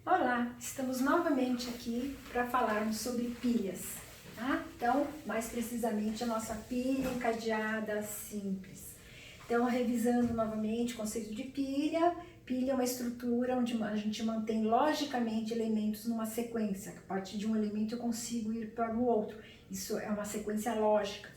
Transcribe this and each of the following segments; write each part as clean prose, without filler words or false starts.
Olá, estamos novamente aqui para falarmos sobre pilhas, tá? Então, mais precisamente a nossa pilha encadeada simples. Então, revisando novamente o conceito de pilha, pilha é uma estrutura onde a gente mantém logicamente elementos numa sequência. A partir de um elemento eu consigo ir para o outro. Isso é uma sequência lógica.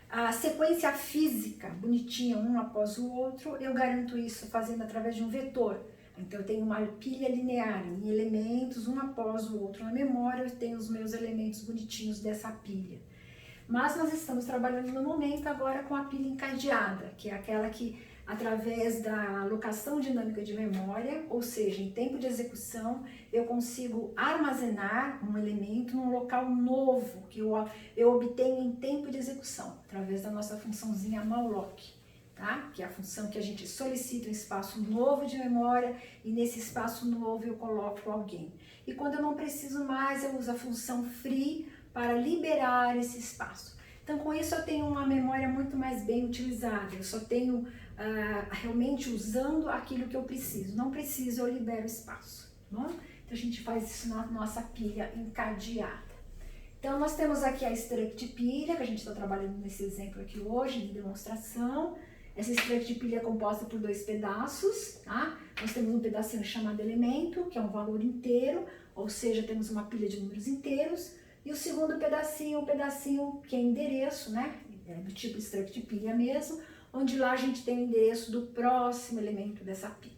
A sequência física, bonitinha, um após o outro, eu garanto isso fazendo através de um vetor. Então eu tenho uma pilha linear em elementos, um após o outro na memória, eu tenho os meus elementos bonitinhos dessa pilha. Mas nós estamos trabalhando no momento agora com a pilha encadeada, que é aquela que, através da alocação dinâmica de memória, ou seja, em tempo de execução, eu consigo armazenar um elemento num local novo, que eu obtenho em tempo de execução, através da nossa funçãozinha malloc. Tá? Que é a função que a gente solicita um espaço novo de memória e nesse espaço novo eu coloco alguém. E quando eu não preciso mais, eu uso a função free para liberar esse espaço. Então, com isso eu tenho uma memória muito mais bem utilizada, eu só tenho realmente usando aquilo que eu preciso. Não preciso, eu libero espaço. Tá bom? Então, a gente faz isso na nossa pilha encadeada. Então, nós temos aqui a struct pilha, que a gente está trabalhando nesse exemplo aqui hoje, de demonstração. Essa struct pilha é composta por dois pedaços, tá? Nós temos um pedacinho chamado elemento, que é um valor inteiro, ou seja, temos uma pilha de números inteiros. E o segundo pedacinho, o pedacinho que é endereço, né? É do tipo struct pilha mesmo, onde lá a gente tem o endereço do próximo elemento dessa pilha.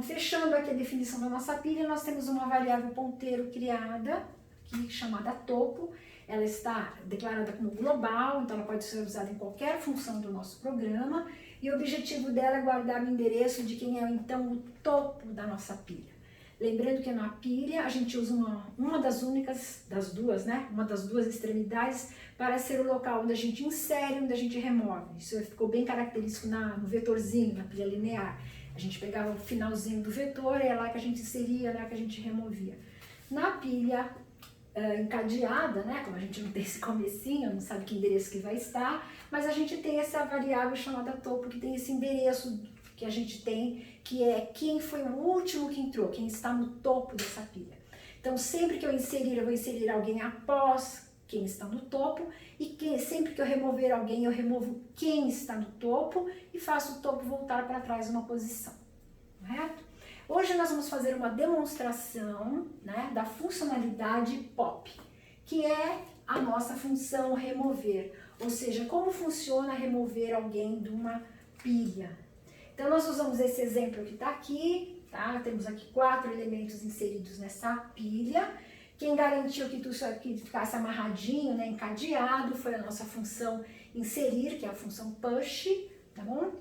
Fechando aqui a definição da nossa pilha, nós temos uma variável ponteiro criada, aqui, chamada topo. Ela está declarada como global, então ela pode ser usada em qualquer função do nosso programa. E o objetivo dela é guardar o endereço de quem é então o topo da nossa pilha. Lembrando que na pilha a gente usa uma das únicas, das duas, né? Uma das duas extremidades para ser o local onde a gente insere e onde a gente remove. Isso ficou bem característico no vetorzinho, na pilha linear. A gente pegava o finalzinho do vetor e é lá que a gente inseria, lá que a gente removia. Na pilha encadeada, né? Como a gente não tem esse comecinho, não sabe que endereço que vai estar, mas a gente tem essa variável chamada topo, que tem esse endereço que a gente tem, que é quem foi o último que entrou, quem está no topo dessa pilha. Então, sempre que eu vou inserir alguém após quem está no topo, e sempre que eu remover alguém, eu removo quem está no topo e faço o topo voltar para trás uma posição, correto? Hoje nós vamos fazer uma demonstração, né, da funcionalidade POP, que é a nossa função remover, ou seja, como funciona remover alguém de uma pilha. Então nós usamos esse exemplo que está aqui, tá? Temos aqui 4 elementos inseridos nessa pilha. Quem garantiu que tudo isso aqui ficasse amarradinho, né, encadeado, foi a nossa função inserir, que é a função push, tá bom?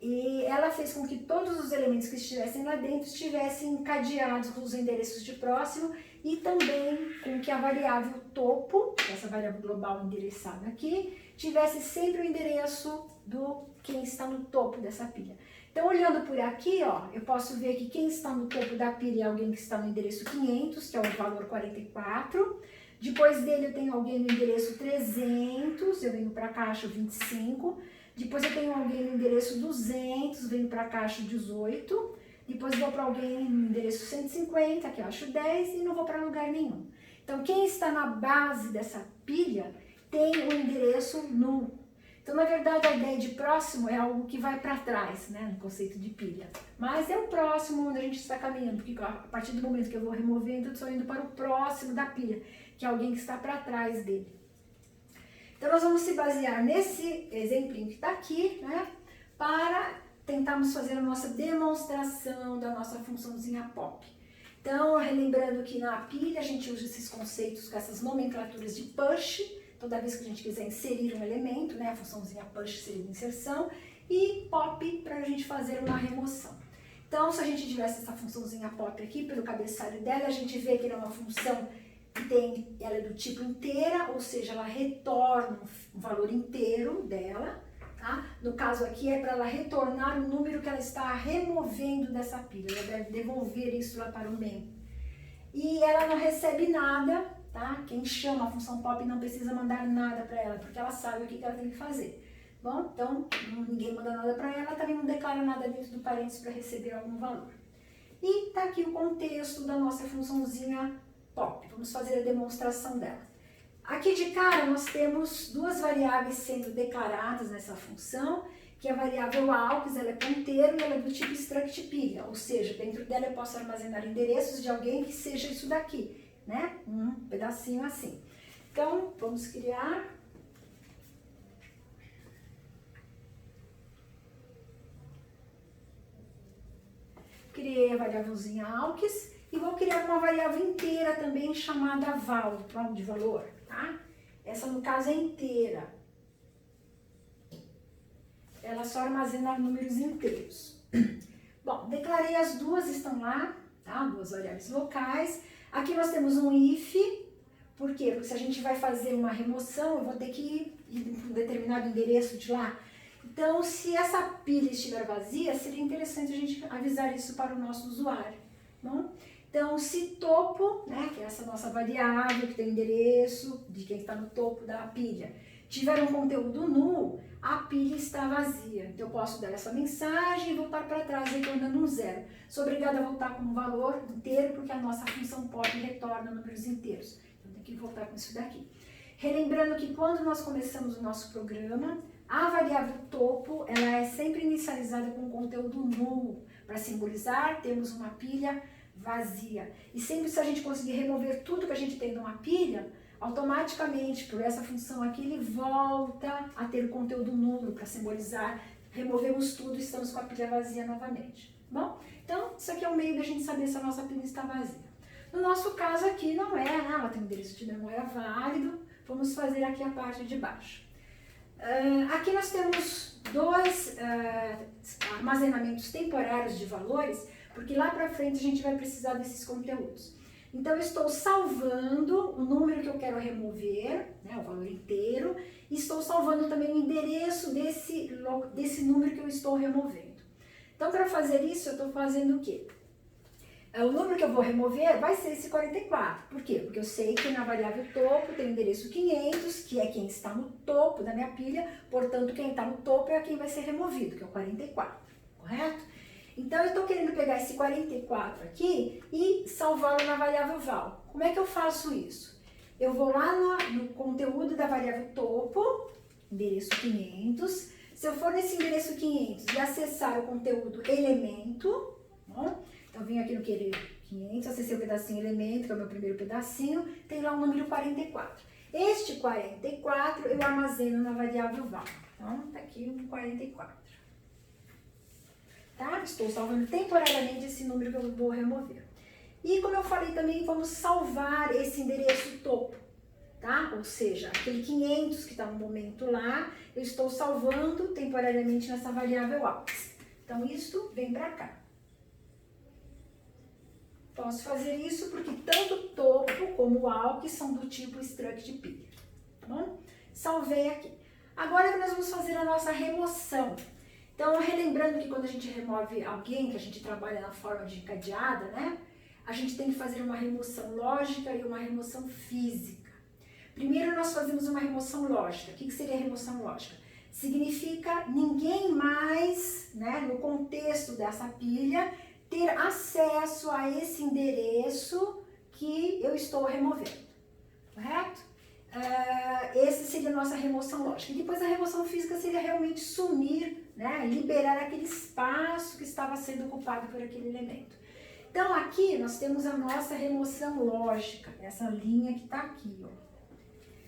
E ela fez com que todos os elementos que estivessem lá dentro estivessem encadeados com os endereços de próximo e também com que a variável topo, essa variável global endereçada aqui, tivesse sempre o endereço do quem está no topo dessa pilha. Então, olhando por aqui, ó, eu posso ver que quem está no topo da pilha é alguém que está no endereço 500, que é o valor 44. Depois dele eu tenho alguém no endereço 300, eu venho para a caixa 25. Depois eu tenho alguém no endereço 200, venho para a caixa 18. Depois vou para alguém no endereço 150, que eu acho 10, e não vou para lugar nenhum. Então, quem está na base dessa pilha tem o endereço nulo. Então, na verdade, a ideia de próximo é algo que vai para trás, né, no conceito de pilha. Mas é o próximo onde a gente está caminhando, porque a partir do momento que eu vou removendo, eu estou indo para o próximo da pilha, que é alguém que está para trás dele. Então, nós vamos se basear nesse exemplinho que está aqui, né, para tentarmos fazer a nossa demonstração da nossa funçãozinha POP. Então, relembrando que na pilha a gente usa esses conceitos com essas nomenclaturas de push, toda vez que a gente quiser inserir um elemento, né, a funçãozinha push seria inserção, e pop para a gente fazer uma remoção. Então, se a gente tivesse essa funçãozinha pop aqui, pelo cabeçalho dela, a gente vê que ela é uma função ela é do tipo inteira, ou seja, ela retorna o valor inteiro dela, tá? No caso aqui é para ela retornar o número que ela está removendo dessa pilha, ela deve devolver isso lá para o main. E ela não recebe nada, tá? Quem chama a função pop não precisa mandar nada para ela, porque ela sabe o que ela tem que fazer. Bom, então ninguém manda nada para ela, também não declara nada dentro do parênteses para receber algum valor. E tá aqui o contexto da nossa funçãozinha top. Vamos fazer a demonstração dela. Aqui de cara nós temos duas variáveis sendo declaradas nessa função, que é a variável AUX, ela é ponteiro e ela é do tipo struct pilha, ou seja, dentro dela eu posso armazenar endereços de alguém que seja isso daqui, né? Um pedacinho assim. Então, vamos criar. Criei a variávelzinha AUX e vou criar uma variável inteira também chamada val, de valor, tá? Essa no caso é inteira. Ela só armazena números inteiros. Bom, declarei as duas, estão lá, tá? Duas variáveis locais. Aqui nós temos um if. Por quê? Porque se a gente vai fazer uma remoção, eu vou ter que ir para um determinado endereço de lá. Então, se essa pilha estiver vazia, seria interessante a gente avisar isso para o nosso usuário. Bom? Então, se topo, né, que é essa nossa variável que tem endereço de quem está no topo da pilha, tiver um conteúdo null, a pilha está vazia. Então, eu posso dar essa mensagem e voltar para trás retornando um zero. Sou obrigada a voltar com um valor inteiro, porque a nossa função pop retorna números inteiros. Então, tem que voltar com isso daqui. Relembrando que quando nós começamos o nosso programa, a variável topo, ela é sempre inicializada com conteúdo null. Para simbolizar, temos uma pilha vazia. E sempre se a gente conseguir remover tudo que a gente tem numa pilha, automaticamente, por essa função aqui, ele volta a ter o conteúdo nulo para simbolizar, removemos tudo e estamos com a pilha vazia novamente. Bom, então isso aqui é o meio da gente saber se a nossa pilha está vazia. No nosso caso aqui não é, né? Ela tem um endereço de memória válido, vamos fazer aqui a parte de baixo. Aqui nós temos dois armazenamentos temporários de valores, porque lá para frente a gente vai precisar desses conteúdos. Então, eu estou salvando o número que eu quero remover, né, o valor inteiro, e estou salvando também o endereço desse número que eu estou removendo. Então, para fazer isso, eu estou fazendo o quê? O número que eu vou remover vai ser esse 44. Por quê? Porque eu sei que na variável topo tem o endereço 500, que é quem está no topo da minha pilha, portanto, quem está no topo é quem vai ser removido, que é o 44, correto? Então, eu estou querendo pegar esse 44 aqui e salvá-lo na variável val. Como é que eu faço isso? Eu vou lá no conteúdo da variável topo, endereço 500. Se eu for nesse endereço 500 e acessar o conteúdo elemento, bom, então venho aqui no querer 500, acessei o pedacinho elemento, que é o meu primeiro pedacinho, tem lá o número 44. Este 44 eu armazeno na variável val. Então, tá aqui o 44. Tá? Estou salvando temporariamente esse número que eu vou remover. E como eu falei também, vamos salvar esse endereço topo, tá? Ou seja, aquele 500 que está no momento lá, eu estou salvando temporariamente nessa variável AUX. Então, isto vem para cá. Posso fazer isso porque tanto o topo como o AUX são do tipo struct pilha, tá bom? Salvei aqui. Agora nós vamos fazer a nossa remoção. Então, relembrando que quando a gente remove alguém, que a gente trabalha na forma de encadeada, né? A gente tem que fazer uma remoção lógica e uma remoção física. Primeiro, nós fazemos uma remoção lógica. O que seria remoção lógica? Significa ninguém mais, né, no contexto dessa pilha, ter acesso a esse endereço que eu estou removendo, correto? Essa seria a nossa remoção lógica. E depois a remoção física seria realmente sumir, né, liberar aquele espaço que estava sendo ocupado por aquele elemento. Então aqui nós temos a nossa remoção lógica, essa linha que está aqui, ó.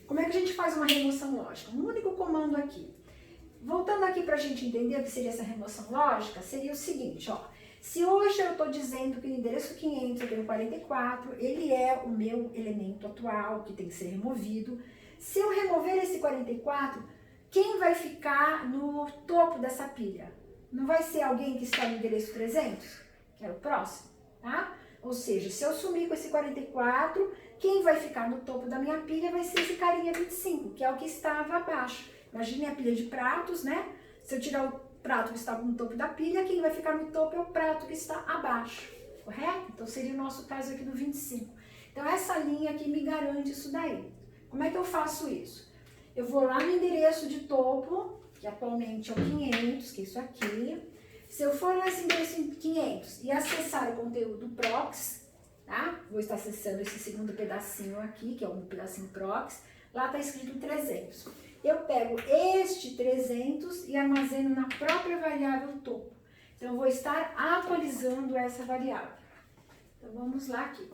Como é que a gente faz uma remoção lógica? Um único comando aqui. Voltando aqui para a gente entender o que seria essa remoção lógica, seria o seguinte, ó. Se hoje eu estou dizendo que o endereço 500 eu tenho 44, ele é o meu elemento atual que tem que ser removido. Se eu remover esse 44, quem vai ficar no topo dessa pilha? Não vai ser alguém que está no endereço 300, que é o próximo, tá? Ou seja, se eu sumir com esse 44, quem vai ficar no topo da minha pilha vai ser esse carinha 25, que é o que estava abaixo. Imagine a pilha de pratos, né? Se eu tirar o prato que estava no topo da pilha, quem vai ficar no topo é o prato que está abaixo, correto? Então, seria o nosso caso aqui do 25. Então, essa linha aqui me garante isso daí. Como é que eu faço isso? Eu vou lá no endereço de topo, que atualmente é o 500, que é isso aqui, Se eu for nesse endereço 500 e acessar o conteúdo prox, tá? Vou estar acessando esse segundo pedacinho aqui, que é o pedacinho prox, lá está escrito 300. Eu pego este 300 e armazeno na própria variável topo. Então, eu vou estar atualizando essa variável. Então, vamos lá aqui.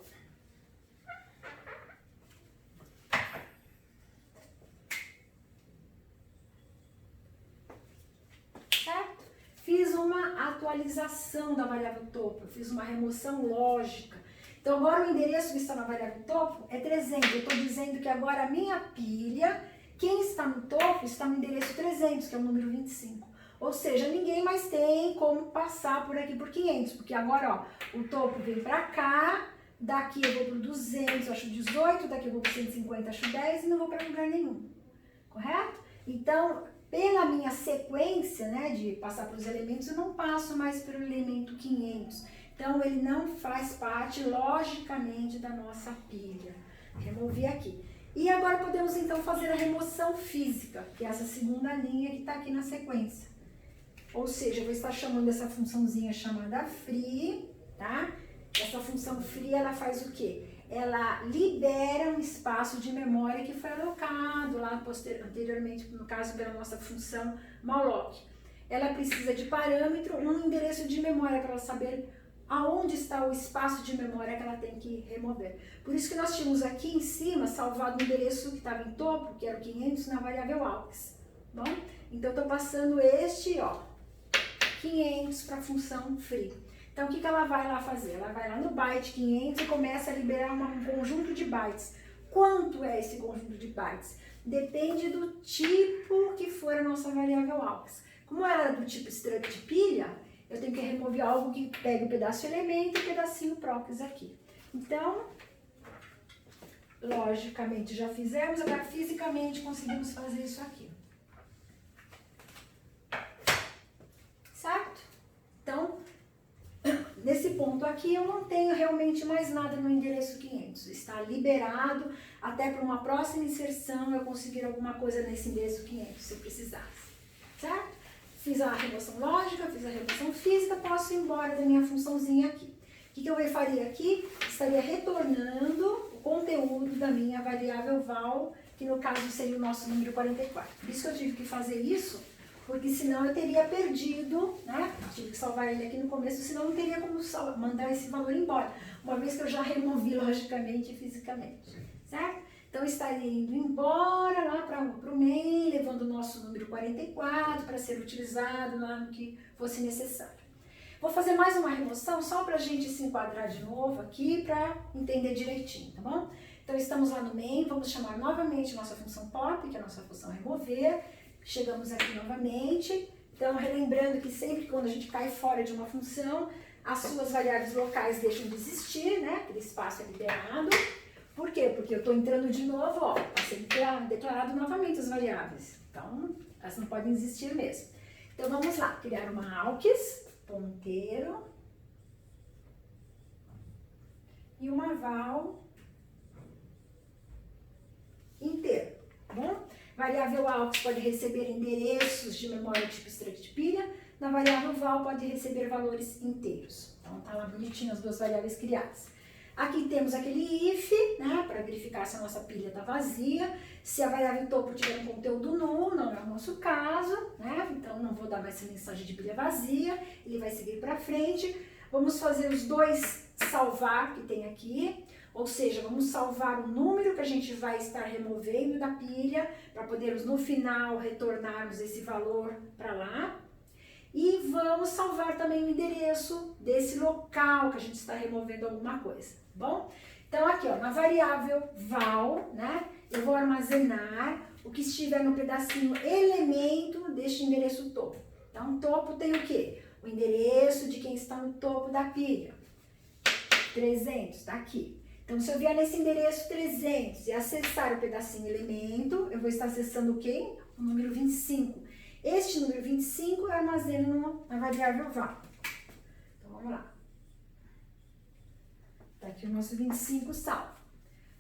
Certo? Fiz uma atualização da variável topo, eu fiz uma remoção lógica. Então, agora o endereço que está na variável topo é 300. Eu estou dizendo que agora a minha pilha, quem está no topo, está no endereço 300, que é o número 25. Ou seja, ninguém mais tem como passar por aqui por 500, porque agora, ó, o topo vem para cá, daqui eu vou para 200, acho 18, daqui eu vou para 150, acho 10 e não vou para lugar nenhum. Correto? Então, pela minha sequência, né, de passar para os elementos, eu não passo mais pelo elemento 500. Então, ele não faz parte, logicamente, da nossa pilha. Removi aqui. E agora podemos, então, fazer a remoção física, que é essa segunda linha que está aqui na sequência. Ou seja, eu vou estar chamando essa funçãozinha chamada free, tá? Essa função free, ela faz o quê? Ela libera um espaço de memória que foi alocado lá anteriormente, no caso pela nossa função malloc. Ela precisa de parâmetro, um endereço de memória para ela saber aonde está o espaço de memória que ela tem que remover. Por isso que nós tínhamos aqui em cima salvado o endereço que estava em topo, que era o 500, na variável aux. Bom, então eu estou passando este, ó, 500 para a função free. Então, o que ela vai lá fazer? Ela vai lá no byte 500 e começa a liberar um conjunto de bytes. Quanto é esse conjunto de bytes? Depende do tipo que for a nossa variável aux. Como ela é do tipo struct pilha, eu tenho que remover algo que pegue o pedaço elemento e o pedacinho prox aqui. Então, logicamente já fizemos, agora fisicamente conseguimos fazer isso aqui. Certo? Então, nesse ponto aqui eu não tenho realmente mais nada no endereço 500. Está liberado, até para uma próxima inserção eu conseguir alguma coisa nesse endereço 500, se eu precisasse. Certo? Fiz a remoção lógica, fiz a remoção física, posso ir embora da minha funçãozinha aqui. O que eu faria aqui? Estaria retornando o conteúdo da minha variável val, que no caso seria o nosso número 44. Por isso que eu tive que fazer isso, porque senão eu teria perdido, né? Tive que salvar ele aqui no começo, senão não teria como mandar esse valor embora, uma vez que eu já removi logicamente e fisicamente, certo? Então, estaria indo embora lá para o main, levando o nosso número 44 para ser utilizado lá no que fosse necessário. Vou fazer mais uma remoção só para a gente se enquadrar de novo aqui para entender direitinho, tá bom? Então, estamos lá no main, vamos chamar novamente nossa função pop, que é a nossa função remover. Chegamos aqui novamente. Então, relembrando que sempre quando a gente cai fora de uma função, as suas variáveis locais deixam de existir, né? Aquele espaço é liberado. Por quê? Porque eu estou entrando de novo, ó, para ser declarado novamente as variáveis. Então, elas não podem existir mesmo. Então, vamos lá, criar uma aux, ponteiro, e uma val inteiro, tá bom? Variável aux pode receber endereços de memória tipo struct pilha, na variável val pode receber valores inteiros. Então, tá lá bonitinho as duas variáveis criadas. Aqui temos aquele if, né, para verificar se a nossa pilha está vazia. Se a variável topo tiver um conteúdo nulo, não é o nosso caso, né? Então não vou dar mais essa mensagem de pilha vazia, ele vai seguir para frente. Vamos fazer os dois salvar que tem aqui, ou seja, vamos salvar o número que a gente vai estar removendo da pilha, para podermos no final retornarmos esse valor para lá. E vamos salvar também o endereço desse local que a gente está removendo alguma coisa, tá bom? Então aqui, ó, na variável val, né, eu vou armazenar o que estiver no pedacinho elemento deste endereço topo. Então, topo tem o quê? O endereço de quem está no topo da pilha. 300, tá aqui. Então, se eu vier nesse endereço 300 e acessar o pedacinho elemento, eu vou estar acessando o quê? O número 25. Este número 25 eu armazeno na variável val. Então, vamos lá. Está aqui o nosso 25 salvo.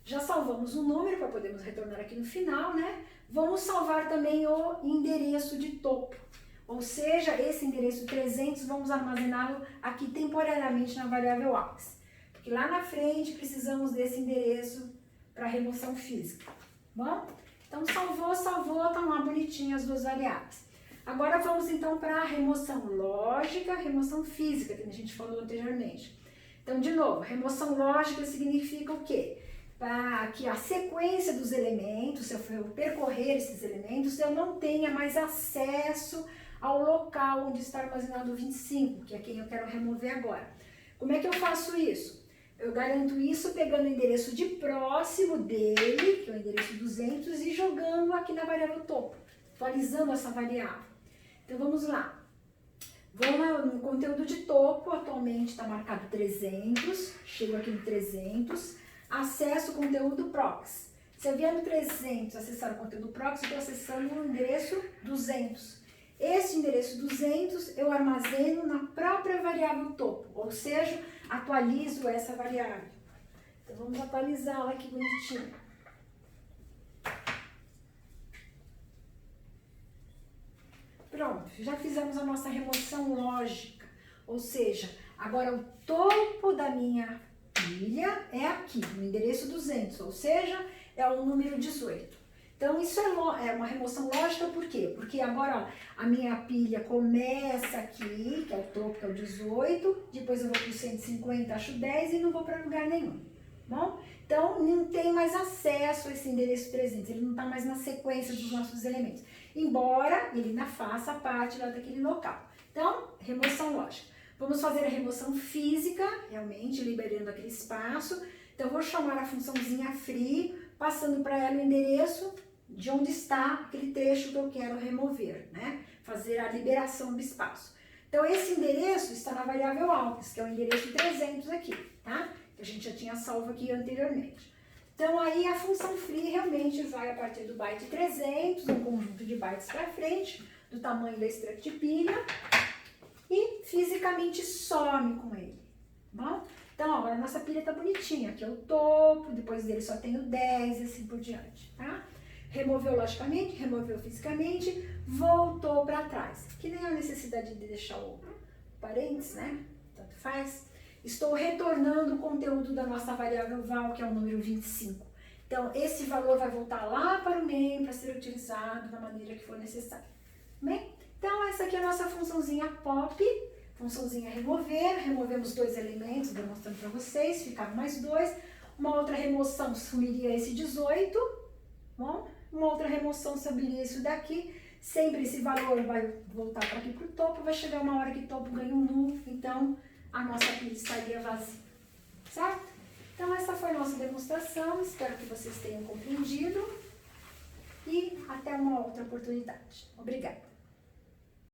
Já salvamos o número para podermos retornar aqui no final, né? Vamos salvar também o endereço de topo. Ou seja, esse endereço 300 vamos armazená-lo aqui temporariamente na variável AUX. Porque lá na frente precisamos desse endereço para remoção física. Bom? Então salvou, estão lá bonitinhas as duas variáveis. Agora vamos então para a remoção lógica, remoção física, que a gente falou anteriormente. Então, de novo, remoção lógica significa o quê? Para que a sequência dos elementos, se eu for percorrer esses elementos, eu não tenha mais acesso ao local onde está armazenado o 25, que é quem eu quero remover agora. Como é que eu faço isso? Eu garanto isso pegando o endereço de próximo dele, que é o endereço 200, e jogando aqui na variável topo, atualizando essa variável. Então, vamos lá. Vou lá no conteúdo de topo, atualmente está marcado 300, chego aqui no 300, acesso o conteúdo prox. Se eu vier no 300 acessar o conteúdo prox, eu estou acessando o endereço 200. Esse endereço 200 eu armazeno na própria variável topo, ou seja, atualizo essa variável. Então, vamos atualizá-la aqui bonitinho. Pronto, já fizemos a nossa remoção lógica, ou seja, agora o topo da minha pilha é aqui, no endereço 200, ou seja, é o número 18. Então, isso é uma remoção lógica, por quê? Porque agora, ó, a minha pilha começa aqui, que é o topo, que é o 18, depois eu vou para o 150, acho 10 e não vou para lugar nenhum, bom? Então, não tem mais acesso a esse endereço 300, ele não está mais na sequência dos nossos elementos, embora ele ainda faça parte lá daquele local. Então, remoção lógica. Vamos fazer a remoção física, realmente, liberando aquele espaço. Então, vou chamar a funçãozinha free, passando para ela o endereço de onde está aquele trecho que eu quero remover, né? Fazer a liberação do espaço. Então, esse endereço está na variável AUX, que é o endereço 300 aqui, tá? Que a gente já tinha salvo aqui anteriormente. Então, aí a função free realmente vai a partir do byte 300, um conjunto de bytes para frente, do tamanho da struct pilha, e fisicamente some com ele, bom? Então, agora a nossa pilha está bonitinha, aqui é o topo, depois dele só tem o 10 e assim por diante, tá? Removeu logicamente, removeu fisicamente, voltou para trás, que nem a necessidade de deixar o parênteses, né? Tanto faz. Estou retornando o conteúdo da nossa variável val, que é o número 25. Então, esse valor vai voltar lá para o main para ser utilizado da maneira que for necessário. Bem, então essa aqui é a nossa funçãozinha pop, funçãozinha remover. Removemos dois elementos, demonstrando para vocês, ficaram mais dois. Uma outra remoção sumiria esse 18, bom? Uma outra remoção sumiria isso daqui. Sempre esse valor vai voltar para aqui para o topo, vai chegar uma hora que o topo ganha um null, então a nossa pilha estaria vazia, certo? Então essa foi a nossa demonstração, espero que vocês tenham compreendido e até uma outra oportunidade. Obrigada!